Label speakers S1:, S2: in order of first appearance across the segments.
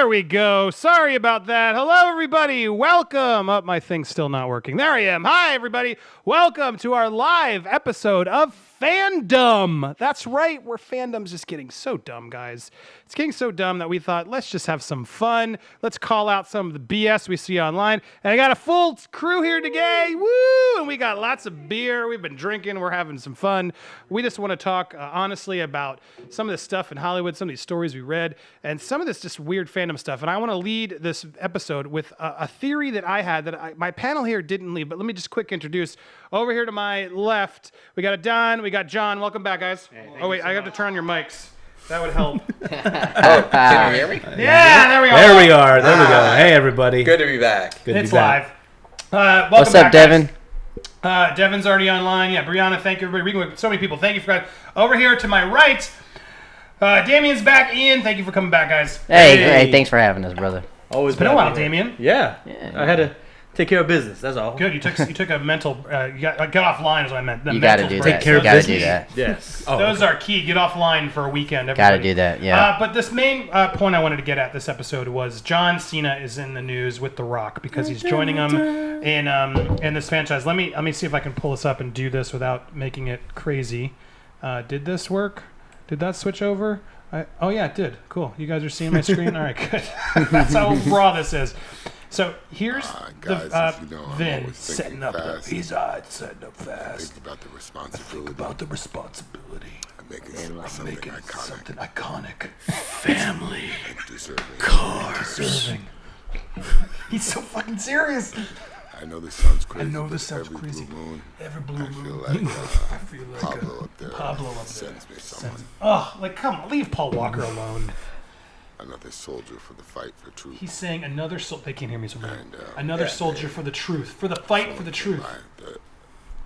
S1: There we go. Sorry about that. Hello, everybody. Welcome. Oh, my thing's still not working. There I am. Hi, everybody. Welcome to our live episode of FANDUMB. That's right. FANDUMB's just getting so dumb, guys. It's getting so dumb that we thought, let's just have some fun. Let's call out some of the BS we see online. And I got a full crew here today. Woo! And we got lots of beer. We've been drinking. We're having some fun. We just want to talk honestly about some of this stuff in Hollywood, some of these stories we read, and some of this just weird fandom stuff. And I want to lead this episode with a theory that I had that my panel here didn't leave, but let me just quick introduce. Over here to my left, we got Don, we got John. Welcome back, guys. Hey, oh, wait, I have to turn on your mics. That would help.
S2: Can you hear me?
S1: Yeah, there we go.
S3: There we are. There we go. Hey, everybody.
S2: Good to be back.
S1: Good to be back. Live.
S4: What's up, Devon?
S1: Devon's already online. Yeah, Brianna, thank you, everybody. So many people. Thank you for guys. Over here to my right, Damien's back. Ian, thank you for coming back, guys.
S4: Hey, thanks for having us, brother.
S3: Always
S1: it's been a while, Damien.
S3: Yeah. I had to take care of business. That's all.
S1: Good. You took a mental. Get offline is what I meant.
S4: You got to do that.
S3: Take care of
S4: business.
S3: Do
S4: that.
S3: Yes.
S1: Those are key. Get offline for a weekend.
S4: Got to do that. Yeah.
S1: But this main point I wanted to get at this episode was John Cena is in the news with The Rock because he's joining him in this franchise. Let me see if I can pull this up and do this without making it crazy. Did this work? Did that switch over? Oh yeah, it did. Cool. You guys are seeing my screen. All right, good. That's how raw this is. So here's
S5: guys,
S1: Vin setting up the setting up fast.
S5: Think about the responsibility. Making something iconic.
S1: Family.
S5: Deserving.
S1: Deserving. He's so fucking serious.
S5: I know this sounds crazy.
S1: Every blue moon.
S5: I feel like Pablo up there sends me someone.
S1: Come on, leave Paul Walker alone.
S5: Another soldier for the fight for truth.
S1: He's saying another soldier. They can't hear me so much. Another soldier for the truth, for the fight for the truth.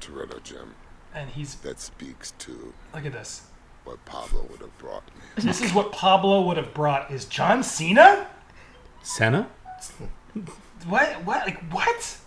S5: Toretto Gem.
S1: And
S5: that speaks to.
S1: Look at this.
S5: What Pablo would have brought me.
S1: This is what Pablo would have brought. Is John Cena?
S3: Cena?
S1: What? Like what?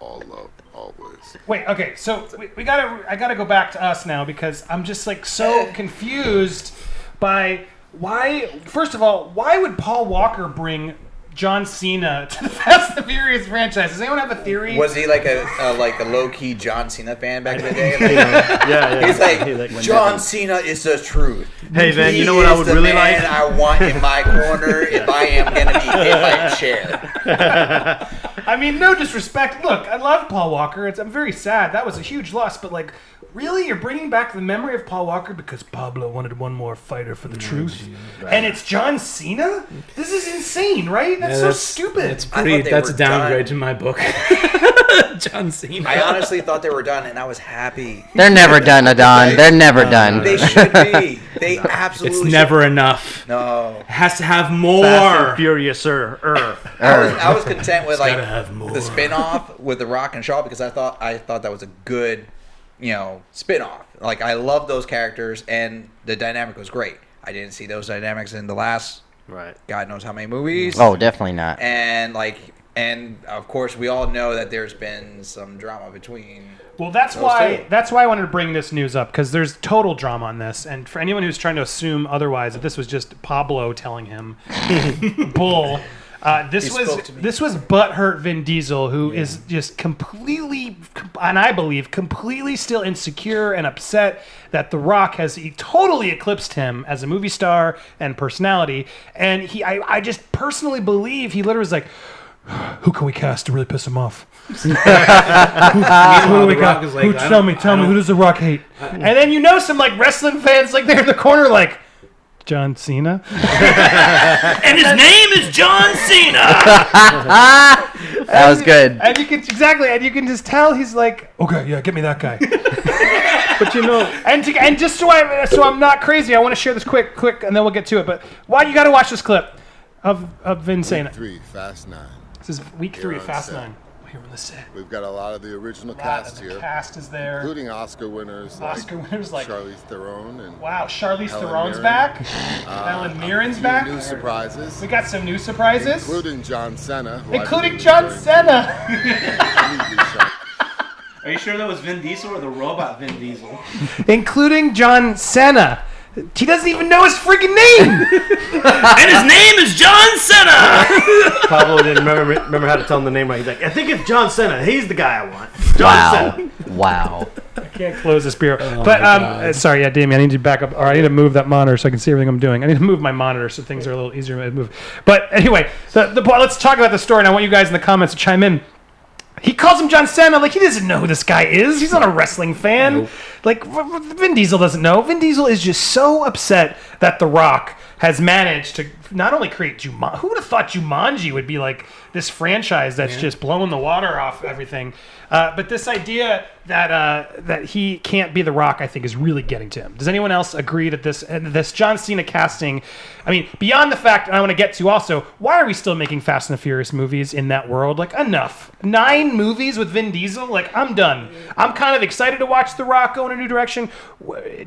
S5: All love, always.
S1: Wait. Okay. So I gotta go back to us now because I'm just like so confused by. Why? First of all, why would Paul Walker bring John Cena to the Fast and Furious franchise? Does anyone have a theory?
S2: Was he like a low-key John Cena fan back in the day?
S3: Yeah.
S2: He's like John Cena is the truth.
S3: Hey, man, you know what I would really like?
S2: I want in my corner if I am going to be hit by a chair.
S1: I mean, no disrespect. Look, I love Paul Walker. I'm very sad. That was a huge loss. But like, really, you're bringing back the memory of Paul Walker because Pablo wanted one more fighter for the truth, and it's John Cena. This is insane, right? That's so stupid.
S3: That's a downgrade to my book. John Cena.
S2: I honestly thought they were done, and I was happy.
S4: They're never done, Adon. They're never done.
S2: They should be. They absolutely.
S3: It's never enough.
S2: No.
S3: It has to have more.
S6: Fast and Furious,
S2: I was content with like
S3: the
S2: spin-off with The Rock and Shaw because I thought that was a good, spin-off. Like I love those characters and the dynamic was great. I didn't see those dynamics in the last God knows how many movies.
S4: Oh, definitely not.
S2: And of course we all know that there's been some drama between.
S1: Well, that's why I wanted to bring this news up because there's total drama on this, and for anyone who's trying to assume otherwise that this was just Pablo telling him bull. This was butthurt Vin Diesel, who is just completely, and I believe completely still insecure and upset that The Rock has totally eclipsed him as a movie star and personality. And I just personally believe he literally was like, who can we cast to really piss him off? Who do we got? Tell me, who does The Rock hate? And then some like wrestling fans like they're in the corner like, John Cena?
S3: And his name is John Cena!
S4: That was good.
S1: And you can just tell he's like, okay, yeah, get me that guy. But and just so I'm not crazy, I want to share this quick, and then we'll get to it. But why you got to watch this clip of Vin Cena?
S5: Week 3, Fast 9.
S1: This is week 3 of Fast 9. Here on the set.
S5: We've got a lot of the original cast here.
S1: The cast is there,
S5: including Oscar winners like Charlize Theron and
S1: Charlize Theron's back. Helen Mirren's back.
S5: New surprises.
S1: We got some new surprises,
S5: including John Cena.
S6: Are you sure that was Vin Diesel or the robot Vin Diesel?
S1: Including John Cena. He doesn't even know his freaking name.
S3: And his name is John Cena.
S6: Pablo didn't remember how to tell him the name right. He's like, I think it's John Cena. He's the guy I want. John
S4: Wow.
S6: Cena.
S4: Wow.
S1: I can't close this beer. But sorry, yeah, Damien, I need you to back up, or I need to move that monitor so I can see everything I'm doing. I need to move my monitor so things are a little easier to move. But anyway, let's talk about the story, and I want you guys in the comments to chime in. He calls him John Cena like he doesn't know who this guy is. He's not a wrestling fan. Nope. Like Vin Diesel doesn't know. Vin Diesel is just so upset that The Rock has managed to not only create Jumanji. Who would have thought Jumanji would be like this franchise that's just blowing the water off everything? But this idea that he can't be The Rock, I think, is really getting to him. Does anyone else agree that this John Cena casting? I mean, beyond the fact, and I want to get to also, why are we still making Fast and the Furious movies in that world? Like, enough. 9 movies with Vin Diesel? Like, I'm done. I'm kind of excited to watch The Rock go in a new direction.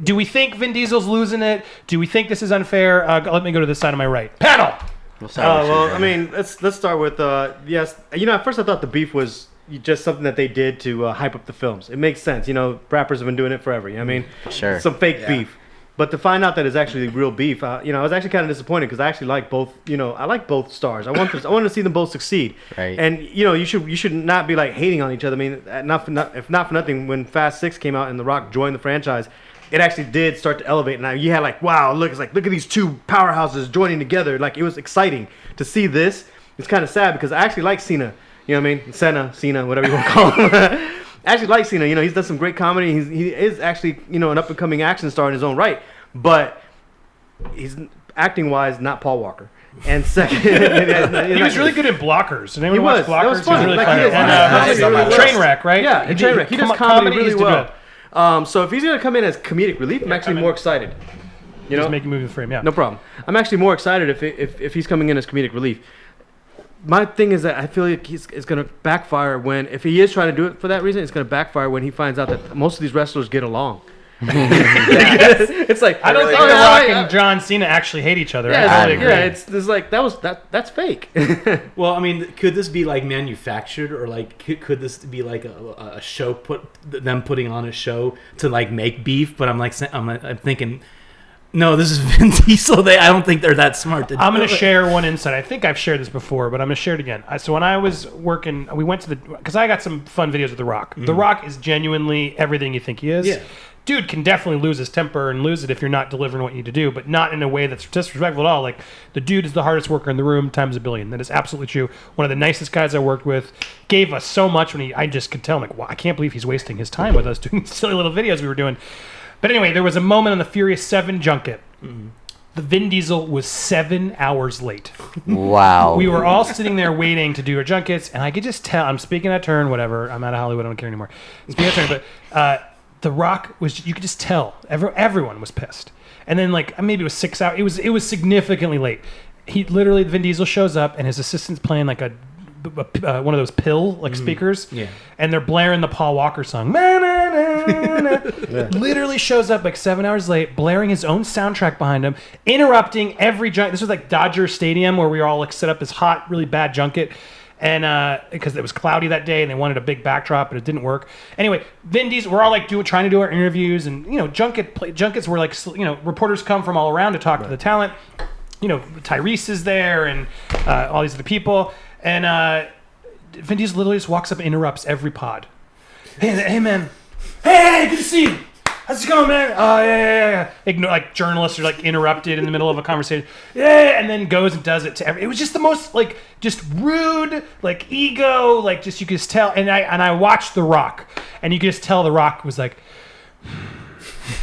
S1: Do we think Vin Diesel's losing it? Do we think this is unfair? Let me go to this side of my right. Panel!
S6: Well, I mean, let's start with, yes. You know, at first I thought the beef was just something that they did to hype up the films. It makes sense. You know, rappers have been doing it forever. You know what I mean?
S4: Sure.
S6: Some fake beef. But to find out that it's actually real beef, you know, I was actually kind of disappointed because I actually like both. You know, I like both stars. I want to see them both succeed.
S4: Right.
S6: And you know, you should not be like hating on each other. I mean, if not for nothing, when Fast 6 came out and The Rock joined the franchise, it actually did start to elevate. And you had like, wow, look at these two powerhouses joining together. Like, it was exciting to see this. It's kind of sad because I actually like Cena. You know what I mean? Cena, whatever you want to call him. I actually like Cena. You know, he's done some great comedy. He is actually, you know, an up-and-coming action star in his own right. But he's acting-wise not Paul Walker. And second,
S1: he was really good at Blockers. Did anyone watch Blockers?
S6: That was funny.
S1: He was really funny. And Trainwreck, right?
S6: Yeah, Trainwreck. He does comedy really well. So if he's going to come in as comedic relief, I'm actually more excited. You know,
S1: just making movies for him. Yeah,
S6: no problem. I'm actually more excited if he's coming in as comedic relief. My thing is that I feel like it's going to backfire if he is trying to do it for that reason. It's going to backfire when he finds out that most of these wrestlers get along. It's like
S1: I don't think The Rock and John Cena actually hate each other.
S6: It's like that's fake.
S3: Well, I mean, could this be like manufactured, or like could this be like a show putting on a show to like make beef? But I'm thinking, no, this is Vin Diesel. I don't think they're that smart.
S1: I'm going to share one insight. I think I've shared this before, but I'm going to share it again. So when I was working, we went to because I got some fun videos with The Rock. The Rock is genuinely everything you think he is. Yeah. Dude can definitely lose his temper and lose it if you're not delivering what you need to do, but not in a way that's disrespectful at all. Like, the dude is the hardest worker in the room times a billion. That is absolutely true. One of the nicest guys I worked with, gave us so much when I just could tell him, like, wow, I can't believe he's wasting his time with us doing these silly little videos we were doing. But anyway, there was a moment on the Furious 7 junket. The Vin Diesel was 7 hours late.
S4: Wow.
S1: We were all sitting there waiting to do our junkets, and I could just tell, I'm speaking out of turn, whatever. I'm out of Hollywood, I don't care anymore. Speaking out of turn, but The Rock was, you could just tell, everyone was pissed. And then, like, maybe it was 6 hours, it was significantly late. Vin Diesel shows up, and his assistant's playing like one of those pill speakers, and they're blaring the Paul Walker song. Literally shows up like 7 hours late, blaring his own soundtrack behind him, interrupting every junket. This was like Dodger Stadium, where we were all like set up this hot, really bad junket, and because it was cloudy that day, and they wanted a big backdrop, but it didn't work. Anyway, Vin Diesel, we're all like trying to do our interviews, and you know, junkets were like, you know, reporters come from all around to talk to the talent. You know, Tyrese is there, and all these other people. And Vin Diesel literally just walks up and interrupts every pod. Hey, man. Hey, good to see you. How's it going, man? Oh, yeah. Like, journalists are, like, interrupted in the middle of a conversation. Yeah, and then goes and does it to it was just the most, like, just rude, like, ego, like, just, you could just tell. And I watched The Rock, and you could just tell The Rock was like,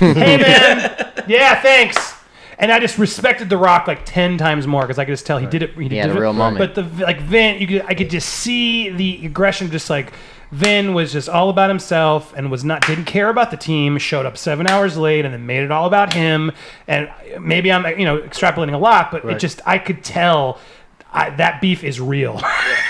S1: hey, man. Yeah, thanks. And I just respected The Rock like 10 times more because I could just tell he did it. He
S4: had a real moment.
S1: But Vin, I could just see the aggression. Just like Vin was just all about himself and didn't care about the team. Showed up 7 hours late and then made it all about him. And maybe I'm extrapolating a lot, but I could tell. That beef is real.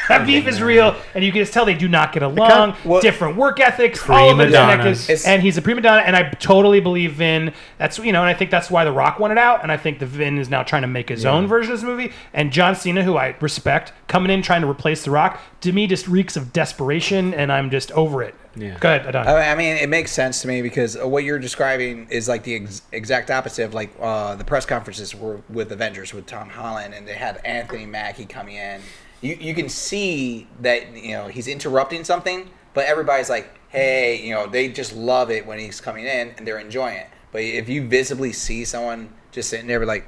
S1: That beef is real, and you can just tell they do not get along. Different work ethics, all of it is connected. And he's a prima donna, and I totally believe Vin. That's and I think that's why The Rock wanted out, and I think the Vin is now trying to make his own version of this movie. And John Cena, who I respect, coming in trying to replace The Rock, to me just reeks of desperation, and I'm just over it.
S3: Yeah.
S1: Go ahead, Adon.
S2: I mean, it makes sense to me because what you're describing is like the exact opposite of like the press conferences were with Avengers with Tom Holland, and they had Anthony Mackie coming in. You can see that he's interrupting something, but everybody's like, hey, they just love it when he's coming in and they're enjoying it. But if you visibly see someone just sitting there, like,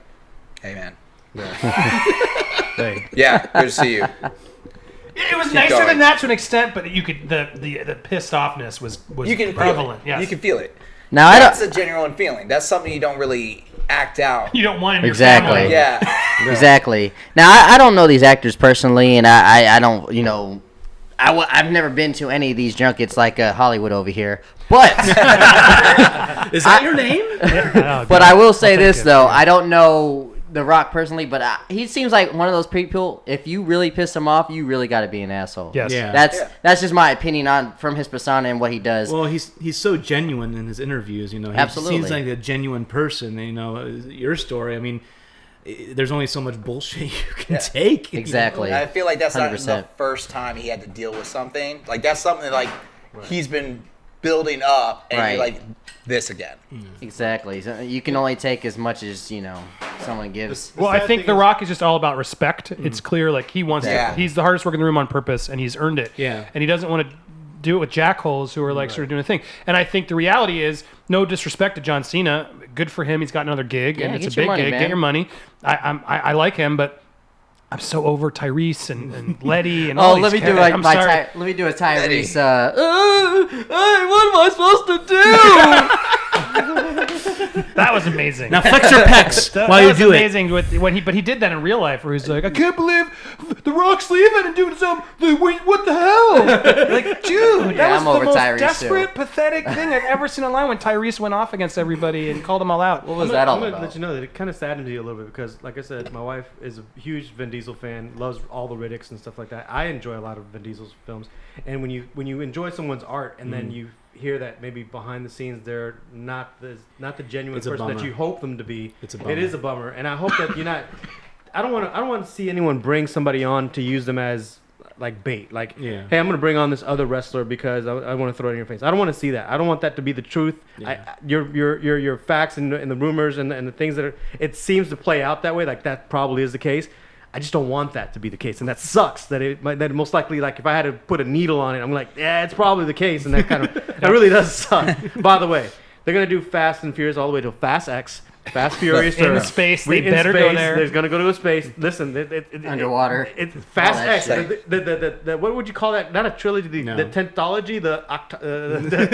S2: hey man, yeah, good to see you.
S1: It was
S2: Keep
S1: nicer
S2: going.
S1: than that to an extent, but you could the pissed offness was
S2: You can
S1: prevalent.
S2: feel it.
S1: Yes.
S2: You can feel it.
S4: Now I
S2: That's
S4: don't
S2: a genuine feeling. That's something you don't really act out.
S1: You don't want in your
S4: Exactly.
S1: family.
S2: Yeah.
S4: exactly. Now I don't know these actors personally, and I don't I've never been to any of these junkets like Hollywood over here, but
S3: Is that your name?
S4: but I will say
S1: take
S4: this
S1: it.
S4: though, I don't know The Rock personally, but he seems like one of those people. If you really piss him off, you really got to be an asshole.
S1: Yes.
S3: Yeah.
S4: That's just my opinion from his persona and what he does.
S3: Well, he's so genuine in his interviews. He
S4: Absolutely.
S3: seems like a genuine person. Your story. I mean, there's only so much bullshit you can take.
S4: Exactly.
S2: I feel like that's not
S4: 100%.
S2: the first time he had to deal with something. Like that's something like he's been building up, and you're
S4: Right.
S2: like this again.
S4: Exactly. So you can only take as much as someone gives.
S1: Well, I think The Rock is just all about respect. It's clear, like he wants
S2: Yeah.
S1: to. He's the hardest worker in the room on purpose, and he's earned it.
S3: Yeah.
S1: And he doesn't want to do it with jackholes who are like sort of doing a thing. And I think the reality is, no disrespect to John Cena, good for him. He's got another gig,
S4: Yeah,
S1: and it's a
S4: get your
S1: big
S4: money,
S1: gig.
S4: man.
S1: Get your money. I like him, but I'm so over Tyrese and Letty and all
S4: Oh,
S1: these
S4: let me do
S1: characters.
S4: like
S1: I'm
S4: my
S1: sorry.
S4: let me do a Tyrese. Hey, what am I supposed to do?
S1: That was amazing.
S3: Now flex your pecs
S1: That
S3: while you
S1: was
S3: do it.
S1: amazing but he did that in real life, where he's like, I can't believe The Rock's leaving and doing something. What the hell? Like, dude, that
S4: Yeah,
S1: was
S4: I'm
S1: the
S4: over
S1: most
S4: Tyrese,
S1: desperate,
S4: too.
S1: pathetic thing I've ever seen online when Tyrese went off against everybody and called them all out.
S4: What was that all
S6: I'm gonna
S4: about?
S6: let you know that it kind of saddens me a little bit because, like I said, my wife is a huge Vin Diesel fan, loves all the Riddicks and stuff like that. I enjoy a lot of Vin Diesel's films, and when you enjoy someone's art and then you hear that maybe behind the scenes they're not the genuine
S3: It's a
S6: person that
S3: bummer.
S6: you hope them to be.
S3: It's a
S6: It
S3: bummer.
S6: is a bummer, and I hope that you're not. I don't want to see anyone bring somebody on to use them as like bait. Like,
S3: Yeah.
S6: hey, I'm going to bring on this other wrestler because I want to throw it in your face. I don't want to see that. I don't want that to be the truth.
S3: Yeah.
S6: Your facts and the rumors and the things that it seems to play out that way. Like that probably is the case. I just don't want that to be the case, and that sucks. That most likely, like if I had to put a needle on it, I'm like, yeah, it's probably the case, and that kind of that really does suck. By the way, they're gonna do Fast and Furious all the way to Fast X. Fast Furious
S1: In
S6: or-
S1: space,
S6: we-
S1: they
S6: in
S1: better go
S6: space,
S1: there.
S6: There's gonna go to a space. Listen,
S4: Underwater.
S6: It's Fast
S4: All that
S6: X.
S4: shit.
S6: The what would you call that? Not a trilogy.
S3: No.
S6: The tentology. The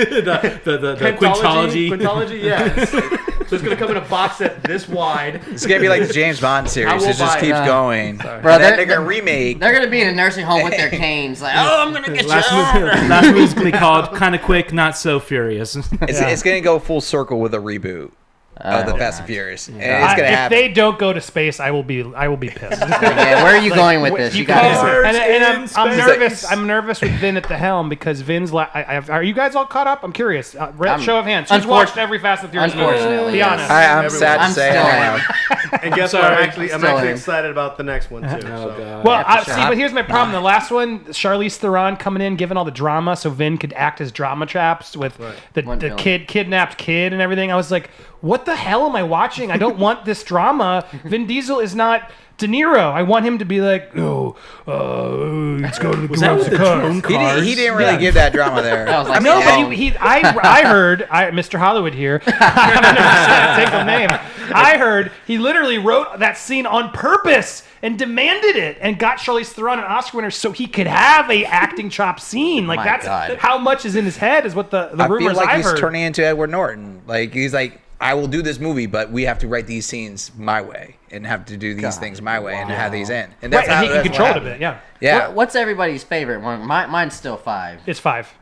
S3: the quintology.
S6: Quintology. Yeah. So it's gonna come in a box set this wide.
S2: It's gonna be like the James Bond
S6: I
S2: series.
S6: will
S2: It just
S6: buy
S2: keeps
S6: it.
S2: going.
S4: Bro,
S2: And then
S4: they're-
S2: they're gonna remake.
S4: They're gonna be in a nursing home with their canes, like, oh, I'm gonna get
S3: Last
S4: you.
S3: last movie's gonna be called "Kind of Quick, Not So Furious."
S2: It's gonna go full circle with a reboot of the Fast and Furious. And it's gonna
S1: if
S2: happen.
S1: they don't go to space, I will be pissed.
S4: Yeah, where are you going with this? You got
S1: Cars
S3: Cars
S1: and
S3: in
S1: I'm
S3: space.
S1: nervous. I'm nervous with Vin at the helm because Vin's. Are you guys all caught up? I'm curious. Show of hands. Who's watched every Fast and Furious movie?
S4: Unfortunately,
S1: Be
S4: yes.
S1: honest.
S2: I'm sad to
S4: I'm
S2: say
S4: still
S2: I
S4: in.
S2: have.
S6: And guess what?
S3: sorry.
S6: I'm
S4: Still
S6: actually
S4: in.
S6: excited about the next one too.
S3: Oh
S6: so.
S3: god.
S1: Well,
S4: Yeah, for
S1: see,
S4: sure.
S1: but here's my problem. The last one, Charlize Theron coming in, giving all the drama, so Vin could act as drama traps with the
S4: One villain.
S1: kidnapped kid and everything. I was like, what the hell am I watching? I don't want this drama. Vin Diesel is not De Niro. I want him to be like, let's go to the
S3: Was that with the drone
S2: He
S3: cars?
S2: didn't really give that drama there.
S4: That was like
S1: No,
S4: so-
S1: but I heard, Mr. Hollywood here, I'm gonna take the name. I heard he literally wrote that scene on purpose and demanded it and got Charlize Theron an Oscar winner so he could have a acting chop scene. Like
S4: My
S1: that's
S4: God.
S1: how much is in his head is what the
S2: I
S1: rumors
S2: feel like
S1: I've
S2: he's
S1: heard.
S2: turning into Edward Norton. Like he's like, I will do this movie, but we have to write these scenes my way and have to do these things my way and have these in. And
S1: Right,
S2: that's
S1: and
S2: how
S1: he can
S2: that's
S1: control
S2: what
S1: it a bit,
S2: happened.
S1: yeah.
S2: Yeah.
S4: What's everybody's favorite one? Mine's still 5.
S1: It's 5.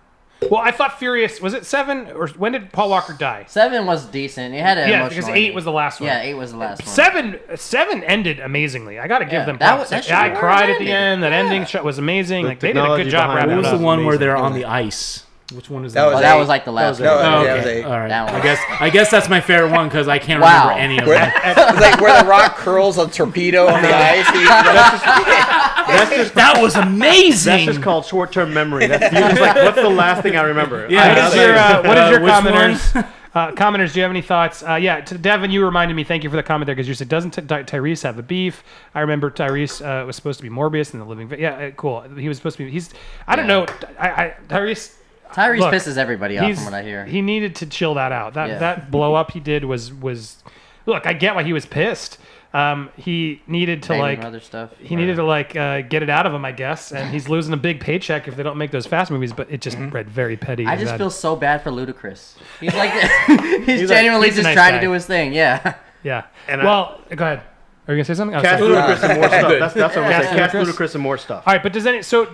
S1: Well, I thought Furious, was it 7? Or when did Paul Walker die?
S4: 7 was decent. It had an
S1: Yeah,
S4: emotional
S1: because 8
S4: ending.
S1: was the last one.
S4: Yeah, 8 was the last one.
S1: 7 ended amazingly. I got to give
S4: Yeah,
S1: them
S4: that
S1: props.
S4: was- that
S1: Yeah, I
S4: should've
S1: cried
S4: been
S1: at the
S4: ending.
S1: end. That
S4: Yeah.
S1: ending shot was amazing.
S6: The
S1: Like they did a
S6: technology
S1: good job
S6: behind
S1: wrapping
S3: What
S1: it
S3: was
S1: up.
S3: the one where
S6: Amazing.
S3: they're on the ice? Which one is
S2: That
S3: that?
S2: was
S4: Oh, that
S2: eight.
S4: was like the last
S2: No,
S4: one.
S3: Oh,
S2: that was
S3: okay.
S2: 8.
S3: All right.
S4: That one.
S3: I guess that's my favorite one because I can't
S4: Wow.
S3: remember any of
S2: Where,
S3: them.
S2: it's like where the Rock curls a torpedo on the ice.
S3: That was amazing.
S6: That's just called short-term memory. That's you're just like, what's the last thing I remember?
S3: Yeah.
S1: What is your
S3: which
S1: commenters? Commenters, do you have any thoughts? To Devin, you reminded me. Thank you for the comment there because you said, doesn't Tyrese have a beef? I remember Tyrese was supposed to be Morbius in the Living. Cool. He was supposed to be. I don't know. Tyrese.
S4: Tyrese
S1: Look,
S4: pisses everybody off from what I hear.
S1: He needed to chill that out. That blow up he did was. Look, I get why he was pissed. He needed to
S4: Banging other stuff.
S1: He needed to get it out of him, I guess. And he's losing a big paycheck if they don't make those Fast movies. But it just read very petty.
S4: I just feel so bad for Ludacris. He's like, he's genuinely
S1: he's a
S4: just
S1: nice
S4: trying
S1: guy.
S4: to do his thing. Yeah.
S1: Yeah.
S6: And
S1: go ahead. Are you gonna say something? Oh,
S6: Cast
S1: sorry.
S6: Ludacris and more stuff. That's what I'm
S1: Cast
S6: saying. Cast
S1: Ludacris.
S6: Ludacris and more stuff.
S1: All right, but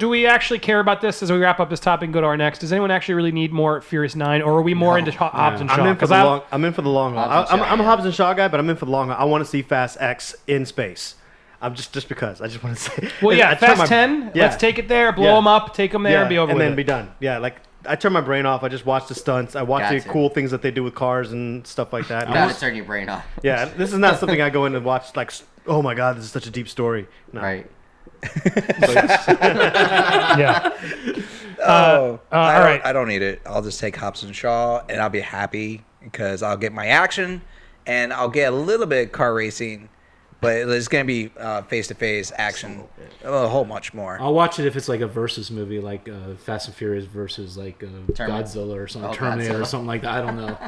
S1: do we actually care about this as we wrap up this topic and go to our next? Does anyone actually really need more Furious 9, or are we more into Hobbs and Shaw?
S6: I'm in for the long haul.
S4: Hobbs and Shaw,
S6: I'm a
S4: yeah.
S6: Hobbs and Shaw guy, but I'm in for the long haul. I want to see Fast X in space. I'm just because I just want to say.
S1: Well, yeah,
S6: I turn
S1: Fast 10.
S6: Yeah.
S1: Let's take it there, blow them up, take them there, and be over
S6: and
S1: with
S6: then
S1: it.
S6: be done. Yeah, like I turn my brain off. I just watch the stunts. I watch the
S4: Gotcha.
S6: cool things that they do with cars and stuff like that.
S4: You gotta turn your brain off.
S6: Yeah, this is not something I go in and watch like, oh my god, this is such a deep story. No.
S4: Right.
S1: Yeah.
S2: Oh,
S1: all right.
S2: I don't need it. I'll just take Hobbs and Shaw, and I'll be happy because I'll get my action, and I'll get a little bit of car racing, but it's going to be face-to-face action, a whole much more.
S3: I'll watch it if it's like a versus movie, like Fast and Furious versus like Godzilla or something, Terminator or something like that. I don't know.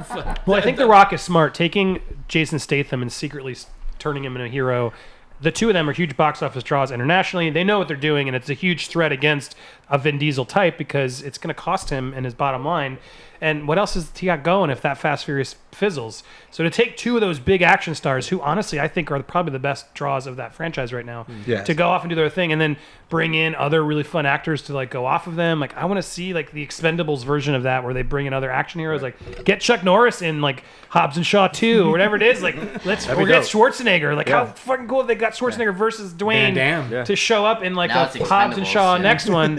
S1: Well, I think The Rock is smart. Taking Jason Statham and secretly turning him into a hero. The two of them are huge box office draws internationally. They know what they're doing, and it's a huge threat against a Vin Diesel type because it's going to cost him and his bottom line. And what else has he got going if that Fast Furious fizzles? So to take two of those big action stars, who honestly I think are probably the best draws of that franchise right now,
S2: Yes.
S1: to go off and do their thing, and then bring in other really fun actors to like go off of them. Like I want to see like the Expendables version of that, where they bring in other action heroes. Like get Chuck Norris in like Hobbs and Shaw 2 or whatever it is. Like let's get Schwarzenegger. Like how fucking cool if they got Schwarzenegger versus Dwayne
S3: Van Damme.
S1: to show up in like
S4: Now
S1: a
S4: it's
S1: Hobbs and
S4: Expendables,
S1: Shaw
S4: yeah.
S1: next one.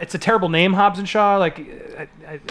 S1: It's a terrible name, Hobbs and Shaw. Like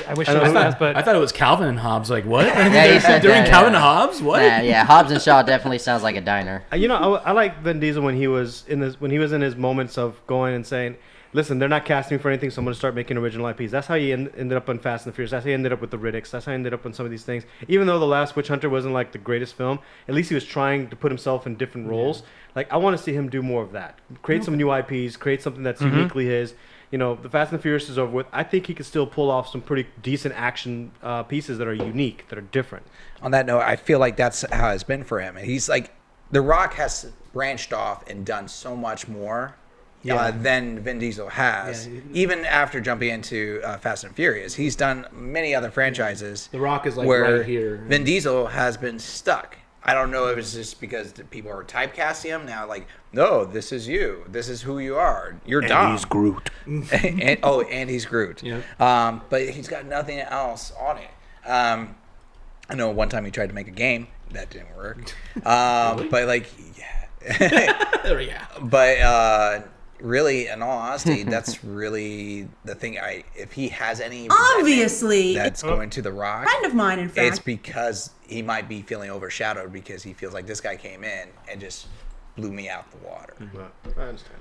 S1: I wish it was that, but
S3: I thought it was Calvin and Hobbs. Like what?
S4: Yeah, he said
S3: During
S4: that,
S3: Calvin
S4: yeah.
S3: and Hobbs? What?
S4: Yeah, Hobbs and Shaw definitely sounds like a diner.
S6: I like Vin Diesel when he was in his moments of going and saying, "Listen, they're not casting me for anything, so I'm going to start making original IPs." That's how he ended up on Fast and the Furious. That's how he ended up with the Riddicks. That's how he ended up on some of these things. Even though The Last Witch Hunter wasn't like the greatest film, at least he was trying to put himself in different roles. Like I want to see him do more of that. Create some new IPs. Create something that's uniquely his. The Fast and the Furious is over with. I think he could still pull off some pretty decent action pieces that are unique, that are different.
S2: On that note, I feel like that's how it's been for him. And he's like, The Rock has branched off and done so much more than Vin Diesel has. Yeah. Even after jumping into Fast and Furious, he's done many other franchises.
S3: The Rock is like
S2: where
S3: right here.
S2: Vin Diesel has been stuck. I don't know if it's just because the people are typecasting him now. Like, no, this is you. This is who you are. You're Dom.
S6: He's Groot.
S2: and he's Groot.
S3: Yep.
S2: But he's got nothing else on it. I know one time he tried to make a game that didn't work. But like,
S3: Yeah.
S2: But really, in all honesty, that's really the thing. If he has any
S7: Obviously,
S2: that's going to The Rock,
S7: friend of mine, in fact.
S2: it's because he might be feeling overshadowed because he feels like this guy came in and just blew me out the water.
S6: I understand.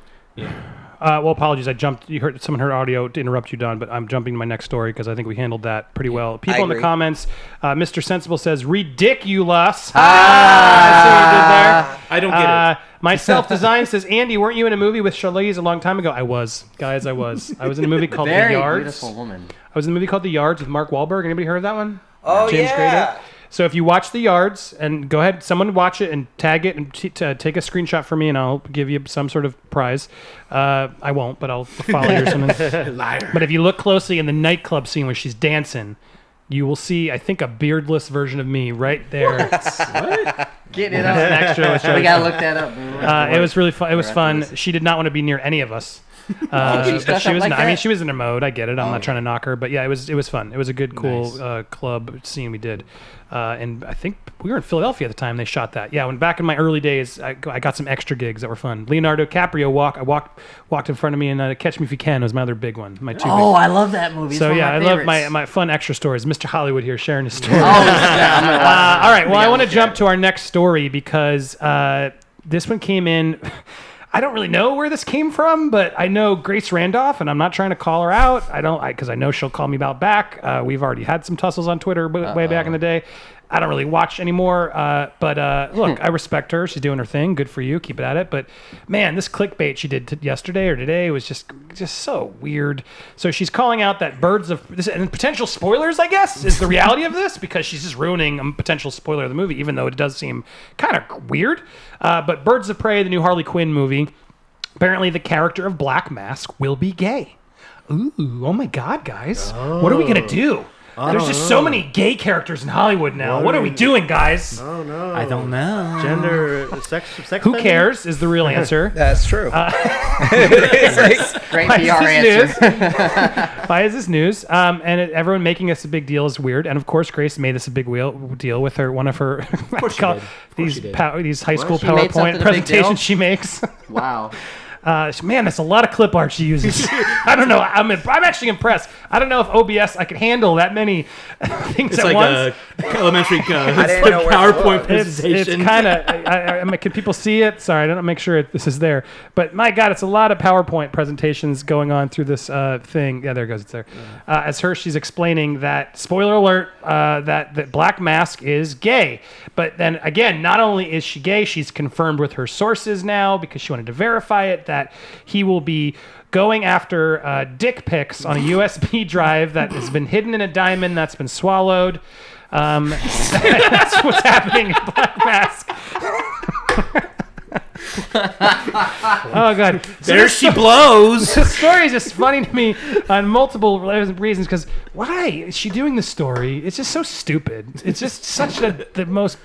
S1: well, apologies. I jumped. Someone heard audio to interrupt you, Don, but I'm jumping to my next story because I think we handled that pretty well. People in the
S2: agree.
S1: comments, Mr. Sensible says, ridiculous. I see what you did there.
S3: I don't get it.
S1: My self-design says, Andy, weren't you in a movie with Charlize a long time ago? I was. Guys, I was. I was in a movie called
S4: Very
S1: The Yards.
S4: beautiful woman.
S1: I was in a movie called The Yards with Mark Wahlberg. Anybody heard of that one?
S2: Oh,
S1: James
S2: yeah.
S1: Grader. So if you watch The Yards, and go ahead, someone watch it and tag it and take a screenshot for me, and I'll give you some sort of prize. I won't, but I'll follow you or something.
S3: Liar.
S1: But if you look closely in the nightclub scene where she's dancing, you will see, I think, a beardless version of me right there.
S4: Get it
S1: An
S4: up.
S1: extra. with
S4: We
S1: Charlize
S4: gotta look that up.
S1: it was really fun. It was
S4: We're
S1: fun.
S4: after this.
S1: She did not want to be near any of us.
S4: She
S1: But
S4: dressed
S1: she
S4: up
S1: was.
S4: like
S1: I mean,
S4: that?
S1: she was in her mode. I get it. I'm
S4: Oh,
S1: not trying to knock her, but yeah, it was fun. It was a good, cool
S3: Nice.
S1: club scene we did, and I think we were in Philadelphia at the time they shot that. Yeah, when back in my early days, I got some extra gigs that were fun. Leonardo DiCaprio walked in front of me, and Catch Me If You Can was my other big one. My two.
S4: Oh,
S1: big.
S4: I love that movie. It's
S1: So
S4: one of
S1: yeah,
S4: my
S1: I love
S4: favorites.
S1: my fun extra stories. Mr. Hollywood here sharing his story.
S4: Oh, yeah, I'm gonna watch
S1: All right. Well, I want to
S4: look
S1: jump
S4: at
S1: to our next story because this one came in. I don't really know where this came from, but I know Grace Randolph, and I'm not trying to call her out. Because I know she'll call me about back. We've already had some tussles on Twitter way back in the day. I don't really watch anymore, but look, I respect her. She's doing her thing. Good for you. Keep it at it. But man, this clickbait she did yesterday or today was just so weird. So she's calling out that and potential spoilers, I guess, is the reality of this, because she's just ruining a potential spoiler of the movie, even though it does seem kind of weird. But Birds of Prey, the new Harley Quinn movie, apparently the character of Black Mask will be gay. Ooh, oh my God, guys. What are we going to do? There's just so many gay characters in Hollywood now. What are we doing, guys?
S6: Oh, no.
S3: I don't know.
S6: Gender, sex.
S1: Who cares is the real answer.
S2: That's true.
S4: Great PR answer.
S1: Why is this news? Everyone making this a big deal is weird. And of course, Grace made this a big deal with one of her these high school
S4: She made something
S1: PowerPoint
S4: a big deal?
S1: presentations she makes.
S4: Wow.
S1: Man, that's a lot of clip art she uses. I don't know. I'm actually impressed. I don't know if OBS I can handle that many things
S3: It's
S1: at
S3: like
S1: once.
S3: a elementary
S2: didn't know where to
S3: PowerPoint
S2: look.
S3: presentation.
S1: It's kind of. Can people see it? Sorry, I don't make sure this is there. But my God, it's a lot of PowerPoint presentations going on through this thing. Yeah, there it goes. It's there. As she's explaining that, spoiler alert, that Black Mask is gay. But then again, not only is she gay, she's confirmed with her sources now, because she wanted to verify it, that he will be going after dick pics on a USB drive that has been hidden in a diamond that's been swallowed. That's what's happening in Black Mask. Oh God! So
S3: there she blows.
S1: The story is just funny to me on multiple reasons. Because why is she doing the story? It's just so stupid. It's just such the most.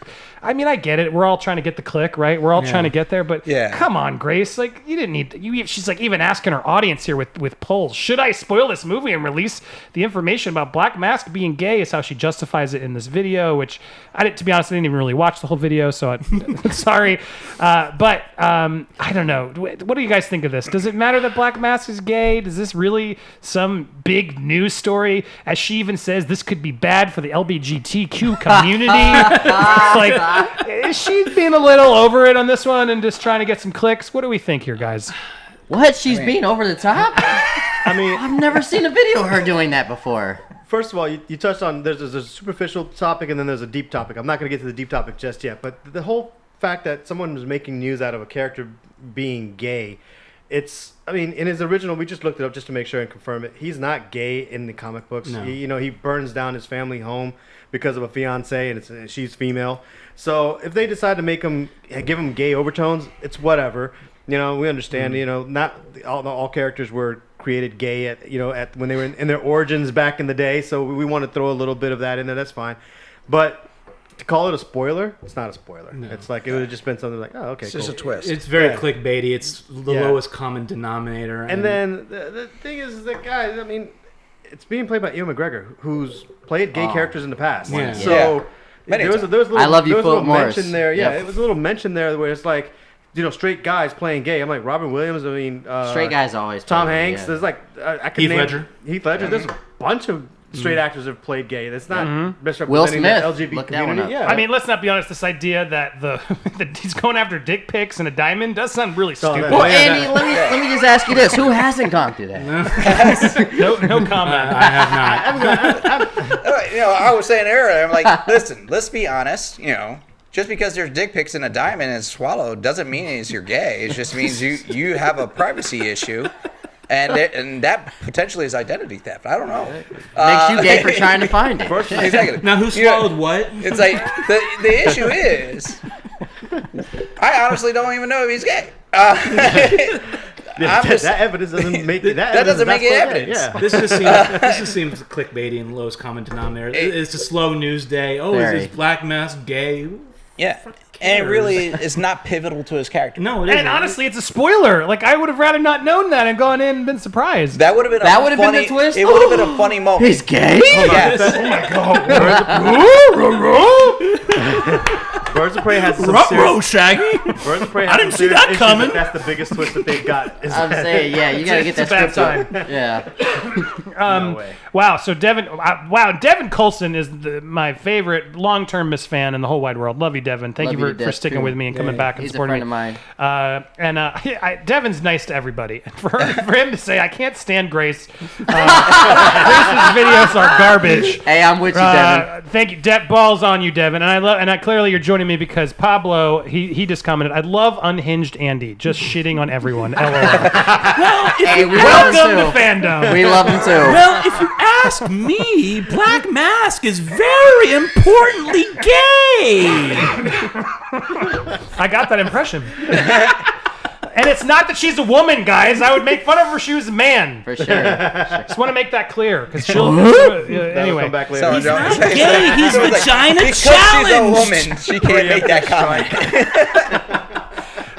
S1: I mean, I get it. We're all trying to get the click, right? We're all trying to get there. But come on, Grace. Like, you didn't need. She's like even asking her audience here with polls. Should I spoil this movie and release the information about Black Mask being gay? Is how she justifies it in this video. Which to be honest, I didn't even really watch the whole video, so sorry. But I don't know. What do you guys think of this? Does it matter that Black Mask is gay? Does this really some big news story? As she even says, this could be bad for the LGBTQ community. Like, is she being a little over it on this one and just trying to get some clicks? What do we think here, guys?
S4: What? She's being over the top?
S6: I mean,
S4: I've never seen a video of her doing that before.
S6: first of all, you touched on there's a superficial topic and then there's a deep topic. I'm not going to get to the deep topic just yet, but the whole fact that someone was making news out of a character being gay, I mean, in his original, we just looked it up just to make sure and confirm it. He's not gay in the comic books.
S3: No.
S6: He burns down his family home because of a fiance, and she's female. So if they decide to give him gay overtones, it's whatever. We understand. Not all characters were created gay at when they were in their origins back in the day. So we want to throw a little bit of that in there. That's fine, but to call it a spoiler, it's not a spoiler. No. It's like it would have just been something like, oh, okay,
S2: it's
S6: cool.
S2: just a twist.
S3: It's very clickbaity. It's the lowest common denominator.
S6: And then the thing is that, guys, I mean, it's being played by Ewan McGregor, who's played gay characters in the past.
S3: Yeah.
S6: So there was a little,
S4: I love you,
S6: there was a little
S4: Philip Morris.
S6: mention there. Yeah,
S4: Yep.
S6: it was a little mention there where it's like, straight guys playing gay. I'm like, Robin Williams. I mean,
S4: Straight guys always.
S6: Tom
S4: play,
S6: Hanks.
S4: yeah.
S6: There's like I could
S3: Heath
S6: name
S3: Ledger.
S6: Heath Ledger. There's a bunch of straight actors that have played gay. That's not misrepresenting
S4: Will
S6: the
S4: Smith.
S6: LGBT
S4: Look that one
S6: community.
S4: up.
S6: Yeah.
S1: I mean, let's not be honest. This idea that that he's going after dick pics and a diamond does sound really
S6: So
S1: stupid.
S6: that-
S4: Well,
S6: Yeah,
S4: Andy, let me just ask you this: who hasn't gone through that?
S1: No comment.
S3: I have not.
S2: I was saying earlier, I'm like, listen, let's be honest. Just because there's dick pics in a diamond and it's swallowed doesn't mean you're gay. It just means you have a privacy issue. And that potentially is identity theft. I don't know.
S4: Makes you gay for trying to find it.
S2: Exactly.
S3: Now, who swallowed what?
S2: It's like the issue is, I honestly don't even know if he's gay.
S6: that evidence doesn't make it.
S2: That doesn't make it evidence.
S6: Yeah.
S3: This just seems clickbaity and lowest common denominator. It's a slow news day. Oh,
S4: Very.
S3: is this Black Mask gay?
S2: Yeah. And it really is not pivotal to his character.
S3: No, it isn't.
S1: And honestly, it's a spoiler. Like, I would have rather not known that and gone in and been surprised.
S2: That would have been
S4: been the twist?
S2: It would have been a funny moment.
S4: He's gay.
S2: Yes.
S1: Oh my god.
S6: Birds of Prey has some
S3: Ruh-roh,
S6: serious.
S3: Shaggy.
S6: Birds of Prey.
S3: I didn't see that coming.
S6: That's the biggest twist that they've got.
S4: I'm saying, yeah, you gotta get that
S1: It's a bad
S4: script up. Yeah.
S6: No way.
S1: Wow, so Devon Coulson is my favorite long-term Miss fan in the whole wide world. Love you, Devon. Thank
S4: Love
S1: you
S4: you
S1: for
S4: to death,
S1: sticking
S4: too.
S1: with me and coming back and
S4: He's a
S1: supporting
S4: friend
S1: me.
S4: of mine.
S1: Devon's nice to everybody. For him to say, I can't stand Grace. Grace's videos are garbage.
S4: Hey, I'm with you, Devin.
S1: Thank you, balls on you, Devon. And I clearly you're joining me because Pablo he just commented, I love unhinged Andy, just shitting on everyone. LOL.
S4: Hey, we
S1: Welcome
S4: love
S1: to
S4: him too.
S1: fandom.
S4: We love him too.
S3: Well, if you ask me, Black Mask is very importantly gay.
S1: I got that impression. And it's not that she's a woman, guys. I would make fun of her if she was a man.
S4: For sure.
S1: Just want to make that clear because she'll.
S6: That'll
S1: Anyway,
S6: come back later.
S2: So don't say
S3: Gay,
S2: that.
S3: he's
S2: So it's
S3: vagina
S2: because
S3: challenged.
S2: she's a woman, she can't make that comment.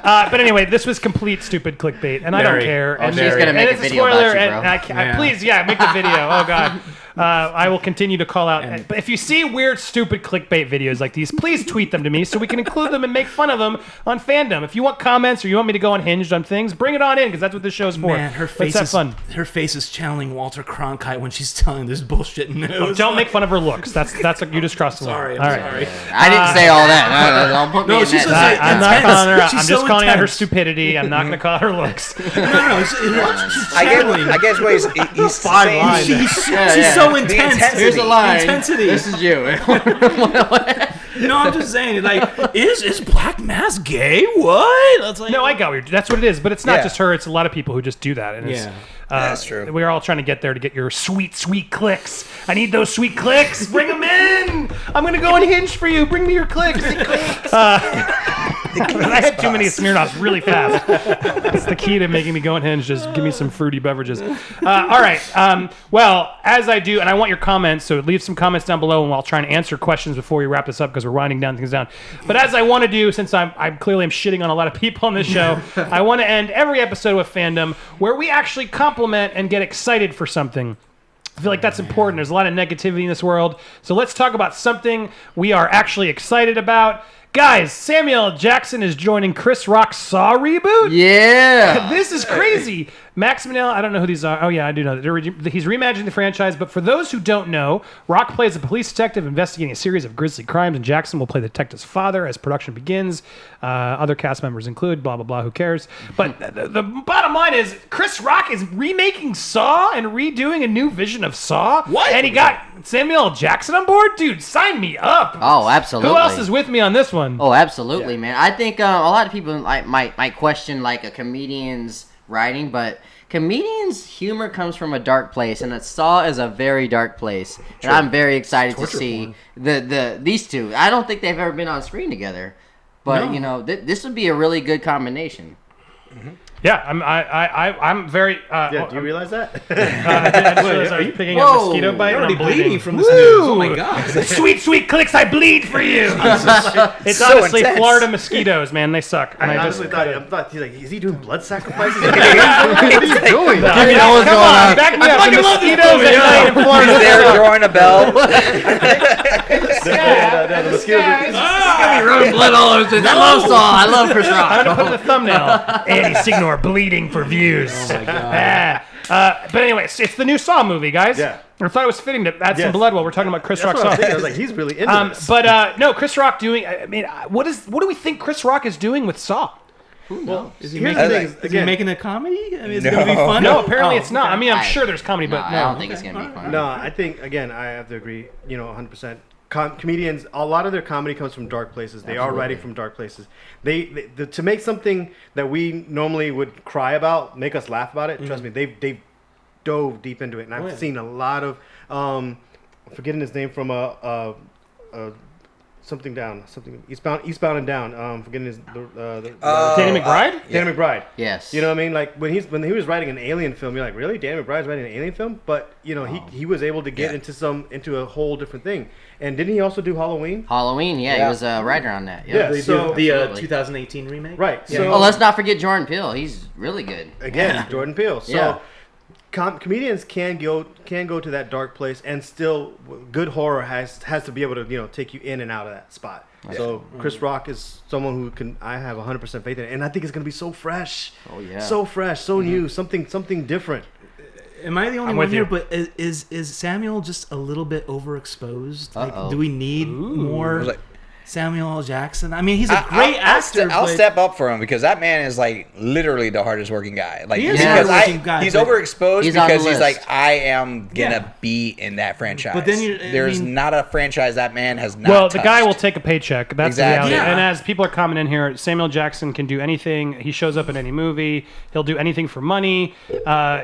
S1: but anyway, this was complete stupid clickbait, and I don't
S3: Very.
S1: care.
S4: Oh,
S1: And
S4: she's gonna
S1: and
S4: make a
S1: it's
S4: video
S1: spoiler,
S4: about you,
S1: and
S4: bro.
S1: I
S3: Yeah.
S1: please, make the video. Oh God. I will continue to call out. But if you see weird, stupid clickbait videos like these, please tweet them to me so we can include them and make fun of them on Fandom. If you want comments or you want me to go unhinged on things, bring it on in because that's what this show's for.
S3: Man, her
S1: Let's
S3: face
S1: have
S3: is
S1: fun.
S3: her face is channeling Walter Cronkite when she's telling this bullshit news.
S1: Don't make fun of her looks. That's you just crossed the line.
S3: Sorry,
S1: All
S3: I'm
S1: right.
S3: sorry.
S4: I didn't say all that. Don't put me
S3: No,
S4: in
S3: she's
S4: that.
S3: just
S1: I'm not
S3: intense.
S1: calling her out.
S3: She's
S1: I'm just
S3: so
S1: calling out her
S3: intense.
S1: stupidity. I'm not going to call out her looks.
S3: No, she's
S2: I
S3: channeling.
S2: guess what he's
S6: Fine
S2: saying.
S6: line.
S3: She's
S4: yeah.
S3: so intense.
S2: intensity.
S4: Here's a line.
S3: Intensity.
S4: This is you.
S3: No, I'm just saying, like, is Black Mask gay? What? That's like,
S1: No, I got what that's what it is. But it's not
S2: Yeah.
S1: just her. It's a lot of people who just do that. And it's,
S3: Yeah.
S2: That's true.
S1: We're all trying to get there to get your sweet, sweet clicks. I need those sweet clicks. Bring them in. I'm going to go unhinged for you. Bring me your clicks. I had too many Smirnoffs really fast. That's the key to making me go unhinged. Just give me some fruity beverages. All right. Well, as I do, and I want your comments, so leave some comments down below, and I'll try and answer questions before we wrap this up because we're winding things down. But as I want to do, since I'm clearly shitting on a lot of people on this show, I want to end every episode with Fandom where we actually compliment and get excited for something. I feel like that's important. There's a lot of negativity in this world. So let's talk about something we are actually excited about. Guys, Samuel L. Jackson is joining Chris Rock's Saw reboot.
S4: Yeah.
S1: This is crazy. Max Manel, I don't know who these are. Oh, yeah, I do know. He's reimagining the franchise, but for those who don't know, Rock plays a police detective investigating a series of grisly crimes, and Jackson will play the detective's father as production begins. Other cast members include blah, blah, blah, who cares? But the bottom line is Chris Rock is remaking Saw and redoing a new vision of Saw.
S3: What?
S1: And he got Samuel L. Jackson on board? Dude, sign me up.
S4: Oh, absolutely.
S1: Who else is with me on this one?
S4: Oh, absolutely, man. I think a lot of people might question like a comedian's writing, but comedians' humor comes from a dark place, and Saw is a very dark place. And I'm very excited to see these two. I don't think they've ever been on screen together, but you know, this would be a really good combination.
S1: Yeah, I'm very.
S6: Yeah, do you realize that?
S1: I just realized I was picking up a
S4: Whoa,
S1: mosquito bite.
S3: You're
S1: and
S3: already
S1: I'm bleeding.
S3: bleeding from this news. Oh my god.
S1: Sweet, sweet clicks, I bleed for you. It's
S2: So
S1: honestly
S2: intense.
S1: Florida mosquitoes, man. They suck. And
S6: I
S1: I just
S6: honestly thought he's like, is he doing blood sacrifices? What are you doing?
S4: Give me what's
S1: come
S4: going
S1: on,
S4: on.
S1: back me up.
S3: fucking
S1: The
S3: love this
S1: mosquitoes
S3: movie,
S1: at night in Florida.
S2: He's there drawing a bell.
S6: The mosquitoes are-
S4: Running blood all over. I love Saw. I love Chris Rock.
S1: I'm gonna put in the thumbnail. Andy Signor bleeding for views.
S3: Oh my god.
S1: But anyway, it's the new Saw movie, guys.
S6: Yeah.
S1: I thought it was fitting to add some
S6: Yes.
S1: blood while we're talking about Chris
S6: That's
S1: Rock's
S6: what I was
S1: Saw.
S6: thinking. I was like, he's really into this.
S1: But no, Chris Rock doing. I mean, what do we think Chris Rock is doing with Saw?
S3: Is he
S6: Here's
S3: making,
S6: the
S2: like-
S6: thing.
S3: is he
S6: Again,
S3: making a comedy? I mean, is
S2: No.
S3: it gonna be fun?
S1: No, apparently
S3: Oh,
S1: it's not.
S3: okay.
S1: I mean, I'm
S4: I-
S1: sure there's comedy, but no.
S4: I don't think it's gonna be fun.
S6: no, I think again, I have to agree. 100%. Comedians, a lot of their comedy comes from dark places. They are writing from dark places. They to make something that we normally would cry about, make us laugh about it. Trust me, they've dove deep into it, and I've seen a lot of. I'm forgetting his name from something Eastbound and Down. Forgetting his
S1: Danny McBride?
S6: Danny McBride.
S4: Yes.
S6: You know what I mean? Like when he was writing an alien film, you're like, really? Danny McBride's writing an alien film? But he was able to get into a whole different thing. And didn't he also do Halloween?
S4: Halloween. Yeah, he
S2: Yeah.
S4: was a writer on that.
S6: Yeah.
S3: They
S6: So-
S3: do the
S4: Absolutely.
S3: 2018 remake.
S6: Right.
S3: Yeah.
S6: So
S4: Oh, let's not forget Jordan Peele. He's really good.
S6: again, Jordan Peele. So
S4: Yeah.
S6: comedians can go to that dark place, and still good horror has to be able to take you in and out of that spot. So Chris Rock is someone who I have 100% faith in, and I think it's gonna be so fresh.
S4: Oh yeah.
S6: So fresh, so new, something different.
S3: Am I the only
S1: I'm
S3: one
S1: with
S3: here?
S1: you.
S3: But is Samuel just a little bit overexposed? Like,
S4: Uh-oh.
S3: do we need more
S2: Like-
S3: Samuel L. Jackson? I mean, he's a great actor.
S2: I'll
S3: but
S2: step up for him because that man is like literally the hardest working guy. Like
S3: He is
S4: a
S2: because
S3: hardworking guy,
S2: he's
S3: but
S2: overexposed
S4: he's on the
S2: because he's
S4: list.
S2: like I am gonna
S3: Yeah.
S2: be in that franchise.
S3: But then
S2: there's not a franchise that man has not.
S1: Well, the guy
S2: touched.
S1: will take a paycheck. That's
S2: Exactly.
S1: the reality.
S3: Yeah.
S1: And as people are coming in here, Samuel Jackson can do anything. He shows up in any movie. He'll do anything for money.